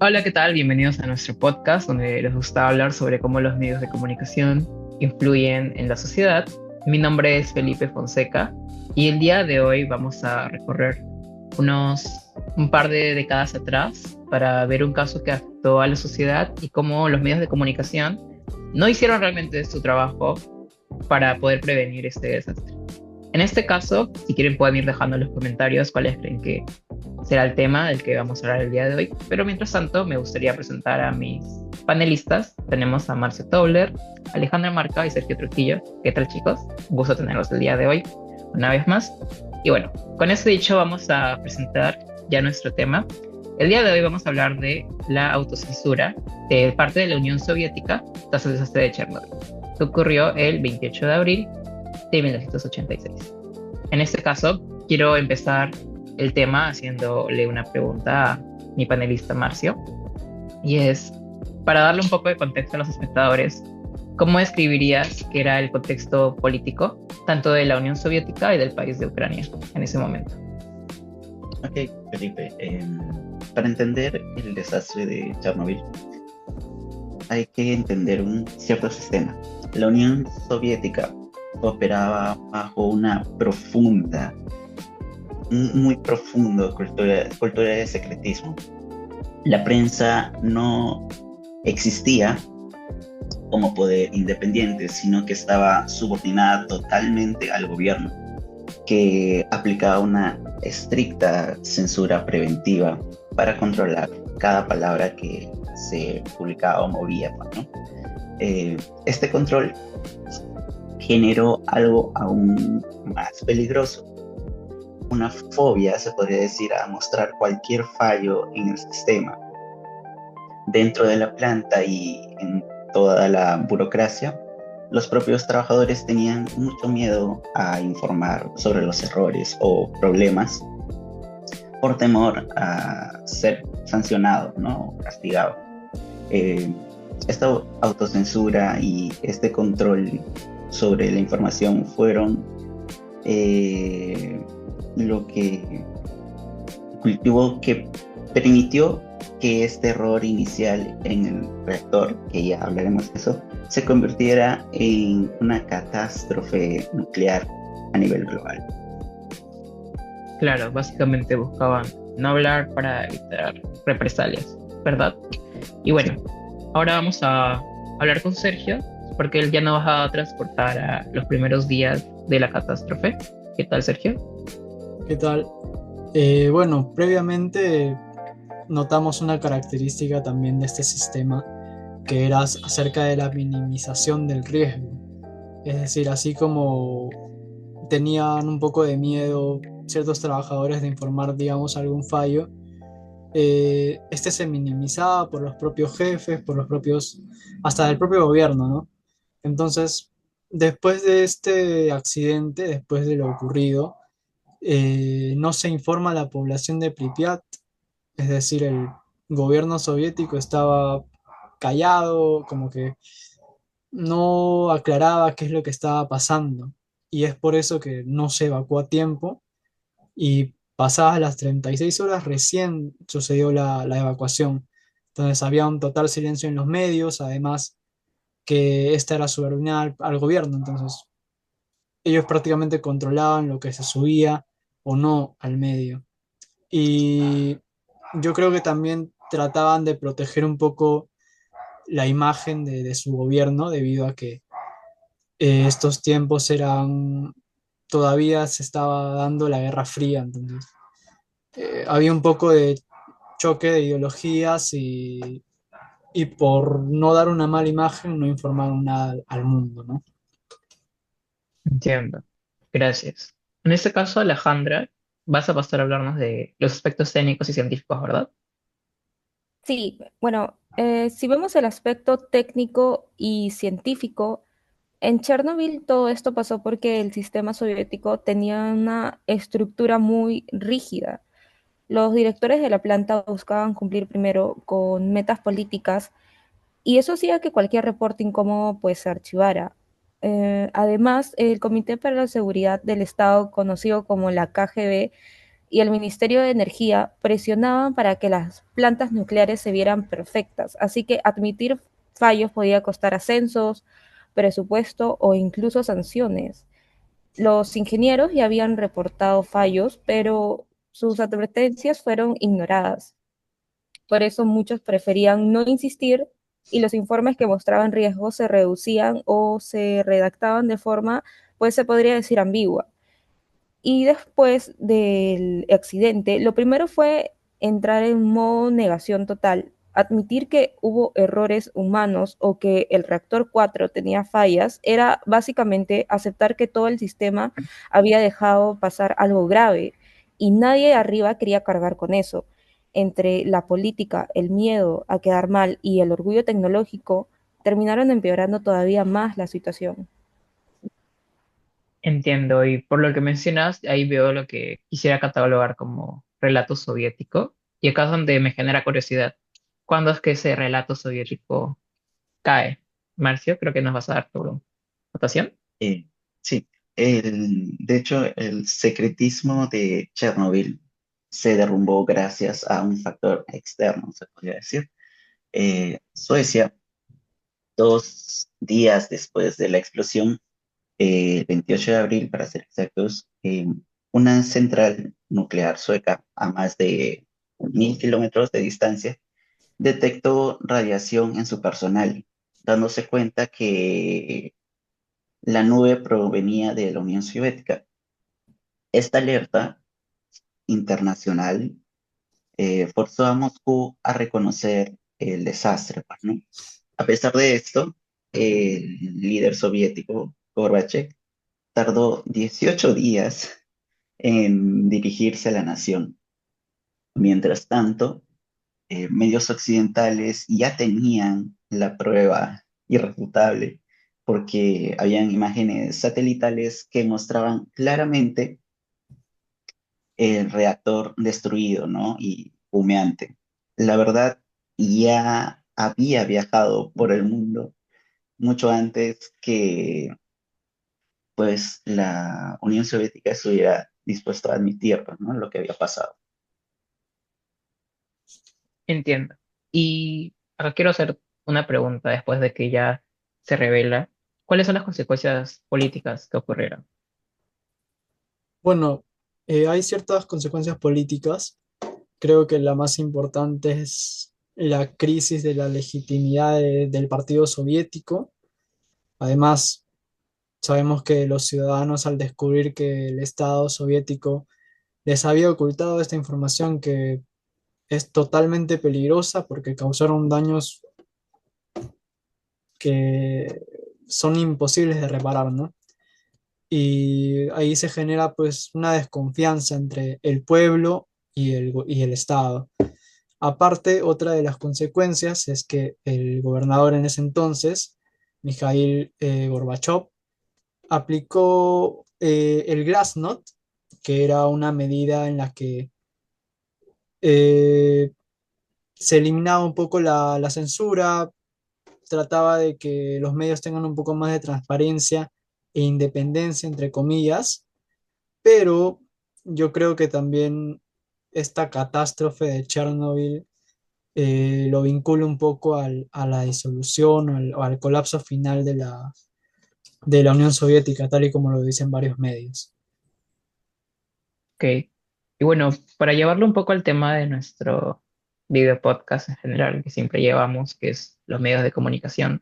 Hola, ¿qué tal? Bienvenidos a nuestro podcast donde les gusta hablar sobre cómo los medios de comunicación influyen en la sociedad. Mi nombre es Felipe Fonseca y el día de hoy vamos a recorrer unos un par de décadas atrás para ver un caso que afectó a la sociedad y cómo los medios de comunicación no hicieron realmente su trabajo para poder prevenir este desastre. En este caso, si quieren pueden ir dejando en los comentarios cuáles creen que será el tema del que vamos a hablar el día de hoy. Pero mientras tanto, me gustaría presentar a mis panelistas. Tenemos a Marcio Tobler, Alejandra Marca y Sergio Trujillo. ¿Qué tal, chicos? Un gusto tenerlos el día de hoy, una vez más. Y bueno, con esto dicho, vamos a presentar ya nuestro tema. El día de hoy vamos a hablar de la autocensura de parte de la Unión Soviética tras el desastre de Chernobyl, que ocurrió el 28 de abril de 1986. En este caso, quiero empezar el tema haciéndole una pregunta a mi panelista Marcio, y es, para darle un poco de contexto a los espectadores, ¿cómo describirías que era el contexto político, tanto de la Unión Soviética y del país de Ucrania en ese momento? Ok, Felipe, para entender el desastre de Chernobyl hay que entender un cierto sistema. La Unión Soviética operaba bajo una profunda, muy profundo cultura de secretismo. La prensa no existía como poder independiente, sino que estaba subordinada totalmente al gobierno, que aplicaba una estricta censura preventiva para controlar cada palabra que se publicaba o movía, ¿no? Este control generó algo aún más peligroso, una fobia, se podría decir, a mostrar cualquier fallo en el sistema. Dentro de la planta y en toda la burocracia, los propios trabajadores tenían mucho miedo a informar sobre los errores o problemas por temor a ser sancionado, ¿no? Castigado. Eh, Esta autocensura y este control sobre la información fueron lo que cultivó, que permitió que este error inicial en el reactor, que ya hablaremos de eso, se convirtiera en una catástrofe nuclear a nivel global. Claro, básicamente buscaban no hablar para evitar represalias, ¿verdad? Y Sí. bueno, ahora vamos a hablar con Sergio, porque él ya nos va a transportar a los primeros días de la catástrofe. ¿Qué tal, Sergio? ¿Qué tal? Bueno, previamente notamos una característica también de este sistema que era acerca de la minimización del riesgo. Es decir, así como tenían un poco de miedo ciertos trabajadores de informar, digamos, algún fallo, este se minimizaba por los propios jefes, por los propios, hasta del propio gobierno, ¿no? Entonces, después de este accidente, después de lo ocurrido, no se informa a la población de Pripyat, es decir, el gobierno soviético estaba callado, como que no aclaraba qué es lo que estaba pasando. Y es por eso que no se evacuó a tiempo y pasadas las 36 horas recién sucedió la evacuación. Entonces había un total silencio en los medios, además que esta era subordinada al gobierno, entonces ellos prácticamente controlaban lo que se subía o no al medio. Y yo creo que también trataban de proteger un poco la imagen de su gobierno debido a que estos tiempos eran, todavía se estaba dando la Guerra Fría, entonces había un poco de choque de ideologías y por no dar una mala imagen no informaron nada al mundo, ¿no? Entiendo. Gracias. En este caso, Alejandra, vas a pasar a hablarnos de los aspectos técnicos y científicos, ¿verdad? Sí, bueno, si vemos el aspecto técnico y científico, en Chernobyl todo esto pasó porque el sistema soviético tenía una estructura muy rígida. Los directores de la planta buscaban cumplir primero con metas políticas y eso hacía que cualquier reporte incómodo pues se archivara. Además, el Comité para la Seguridad del Estado, conocido como la KGB, y el Ministerio de Energía presionaban para que las plantas nucleares se vieran perfectas, así que admitir fallos podía costar ascensos, presupuesto o incluso sanciones. Los ingenieros ya habían reportado fallos, pero sus advertencias fueron ignoradas. Por eso muchos preferían no insistir y los informes que mostraban riesgos se reducían o se redactaban de forma, pues se podría decir, ambigua. Y después del accidente, lo primero fue entrar en modo negación total, admitir que hubo errores humanos o que el reactor 4 tenía fallas, era básicamente aceptar que todo el sistema había dejado pasar algo grave y nadie arriba quería cargar con eso. Entre la política, el miedo a quedar mal y el orgullo tecnológico, terminaron empeorando todavía más la situación. Entiendo, y por lo que mencionas, ahí veo lo que quisiera catalogar como relato soviético, y acá es donde me genera curiosidad. ¿Cuándo es que ese relato soviético cae? Marcio, creo que nos vas a dar tu votación. Eh, sí, de hecho, el secretismo de Chernobyl se derrumbó gracias a un factor externo, se podría decir. Suecia, 2 días después de la explosión, 28 de abril, para ser exactos, una central nuclear sueca a más de 1.000 kilómetros de distancia detectó radiación en su personal, dándose cuenta que la nube provenía de la Unión Soviética. Esta alerta internacional forzó a Moscú a reconocer el desastre, pues, ¿no? A pesar de esto, el líder soviético, Gorbachev, tardó 18 días en dirigirse a la nación. Mientras tanto, medios occidentales ya tenían la prueba irrefutable porque habían imágenes satelitales que mostraban claramente el reactor destruido, ¿no? Y humeante. La verdad, ya había viajado por el mundo mucho antes que pues la Unión Soviética estuviera dispuesta a admitir, pues, ¿no? Lo que había pasado. Entiendo. Y acá quiero hacer una pregunta después de que ya se revela. ¿Cuáles son las consecuencias políticas que ocurrieron? Bueno, hay ciertas consecuencias políticas. Creo que la más importante es la crisis de la legitimidad del Partido Soviético. Además, sabemos que los ciudadanos, al descubrir que el Estado soviético les había ocultado esta información que es totalmente peligrosa porque causaron daños que son imposibles de reparar, ¿no? Y ahí se genera pues una desconfianza entre el pueblo y el Estado. Aparte, otra de las consecuencias es que el gobernador en ese entonces, Mikhail Gorbachev, aplicó el Glasnost, que era una medida en la que eh, se eliminaba un poco la censura, trataba de que los medios tengan un poco más de transparencia e independencia, entre comillas, pero yo creo que también esta catástrofe de Chernobyl lo vincula un poco a la disolución o al colapso final de la Unión Soviética, tal y como lo dicen varios medios. Ok. Y bueno, para llevarlo un poco al tema de nuestro video podcast en general, que siempre llevamos, que es los medios de comunicación,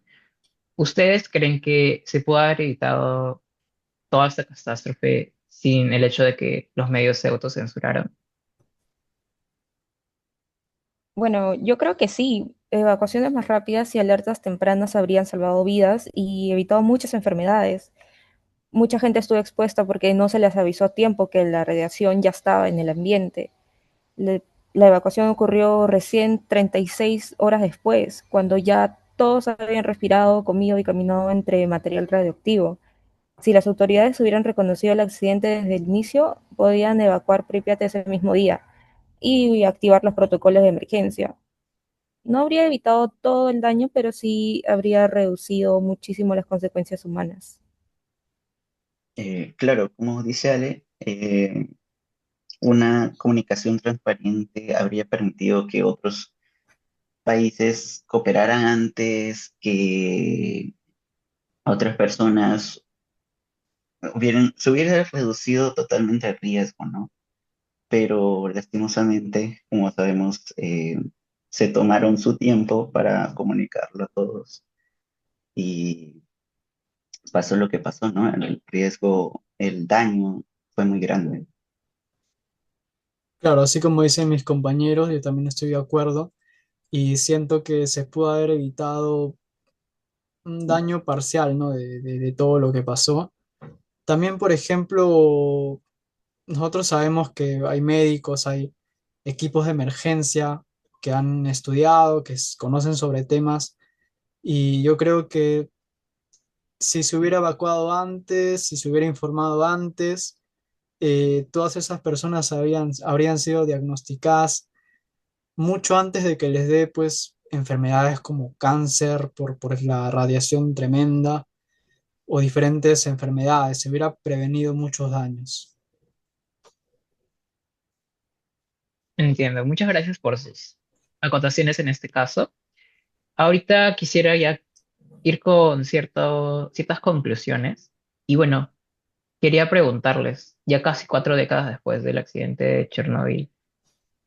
¿ustedes creen que se pudo haber evitado toda esta catástrofe sin el hecho de que los medios se autocensuraron? Bueno, yo creo que sí. Evacuaciones más rápidas y alertas tempranas habrían salvado vidas y evitado muchas enfermedades. Mucha gente estuvo expuesta porque no se les avisó a tiempo que la radiación ya estaba en el ambiente. La evacuación ocurrió recién 36 horas después, cuando ya todos habían respirado, comido y caminado entre material radioactivo. Si las autoridades hubieran reconocido el accidente desde el inicio, podían evacuar Pripyat ese mismo día y activar los protocolos de emergencia. No habría evitado todo el daño, pero sí habría reducido muchísimo las consecuencias humanas. Claro, como dice Ale, una comunicación transparente habría permitido que otros países cooperaran antes, que otras personas se hubiera reducido totalmente el riesgo, ¿no? Pero lastimosamente, como sabemos, se tomaron su tiempo para comunicarlo a todos y pasó lo que pasó, ¿no? El riesgo, el daño fue muy grande. Claro, así como dicen mis compañeros, yo también estoy de acuerdo y siento que se pudo haber evitado un daño parcial, ¿no? De todo lo que pasó. También, por ejemplo, nosotros sabemos que hay médicos, hay equipos de emergencia que han estudiado, que conocen sobre temas y yo creo que si se hubiera evacuado antes, si se hubiera informado antes, todas esas personas habrían sido diagnosticadas mucho antes de que les dé pues enfermedades como cáncer por la radiación tremenda o diferentes enfermedades. Se hubiera prevenido muchos daños. Entiendo. Muchas gracias por sus acotaciones en este caso. Ahorita quisiera ya ir con ciertas conclusiones. Y bueno, quería preguntarles, ya casi 4 décadas después del accidente de Chernobyl,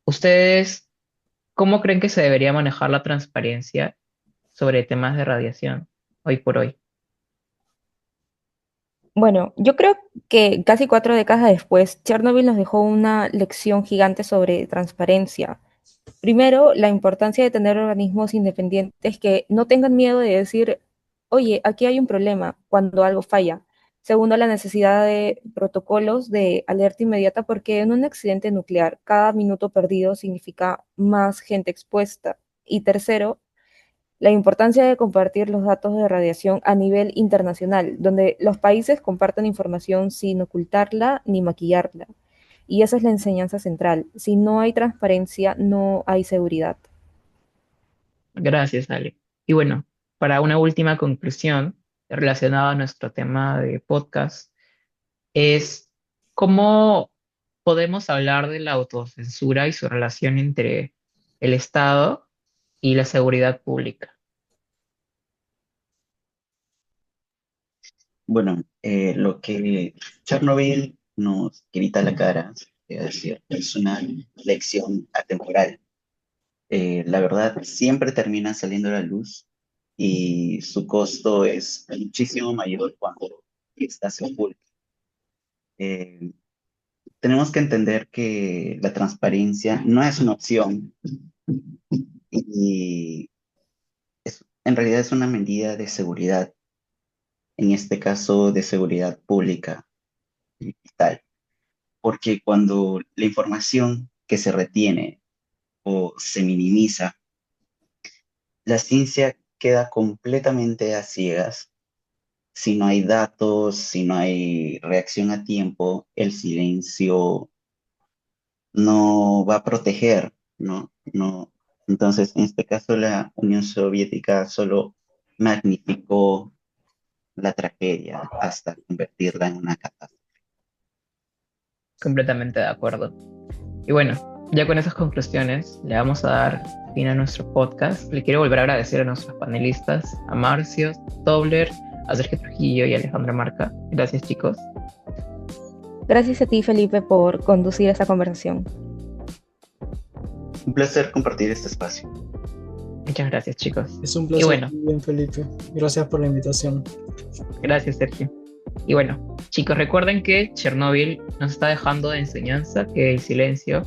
¿ustedes cómo creen que se debería manejar la transparencia sobre temas de radiación hoy por hoy? Bueno, yo creo que casi 4 décadas después, Chernobyl nos dejó una lección gigante sobre transparencia. Primero, la importancia de tener organismos independientes que no tengan miedo de decir, oye, aquí hay un problema cuando algo falla. Segundo, la necesidad de protocolos de alerta inmediata porque en un accidente nuclear cada minuto perdido significa más gente expuesta. Y tercero, la importancia de compartir los datos de radiación a nivel internacional, donde los países compartan información sin ocultarla ni maquillarla. Y esa es la enseñanza central. Si no hay transparencia, no hay seguridad. Gracias, Ale. Y bueno, para una última conclusión relacionada a nuestro tema de podcast, es cómo podemos hablar de la autocensura y su relación entre el Estado y la seguridad pública. Bueno, lo que Chernobyl nos grita a la cara, es decir, es una lección atemporal. La verdad siempre termina saliendo a la luz y su costo es muchísimo mayor cuando esta se oculta. Eh, Tenemos que entender que la transparencia no es una opción y en realidad es una medida de seguridad, en este caso de seguridad pública y tal, porque cuando la información que se retiene o se minimiza, la ciencia queda completamente a ciegas. Si no hay datos, si no hay reacción a tiempo, el silencio no va a proteger, ¿no? No. Entonces, en este caso, la Unión Soviética solo magnificó la tragedia hasta convertirla en una catástrofe. Completamente de acuerdo. Y bueno, ya con esas conclusiones le vamos a dar fin a nuestro podcast. Le quiero volver a agradecer a nuestros panelistas, a Marcio, Tobler, a Sergio Trujillo y a Alejandra Marca. Gracias, chicos. Gracias a ti, Felipe, por conducir esta conversación. Un placer compartir este espacio. Muchas gracias, chicos. Es un Y placer. bueno, Muy bien, Felipe. Gracias por la invitación. gracias, Sergio. Y bueno, chicos, recuerden que Chernobyl nos está dejando de enseñanza que el silencio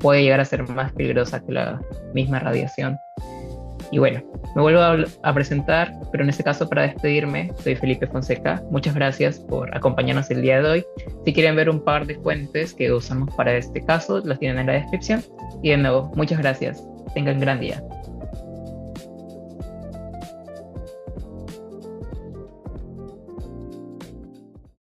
puede llegar a ser más peligrosa que la misma radiación. Y bueno, me vuelvo a presentar, pero en este caso para despedirme, soy Felipe Fonseca. Muchas gracias por acompañarnos el día de hoy. Si quieren ver un par de fuentes que usamos para este caso, las tienen en la descripción. Y de nuevo, muchas gracias. Tengan un gran día.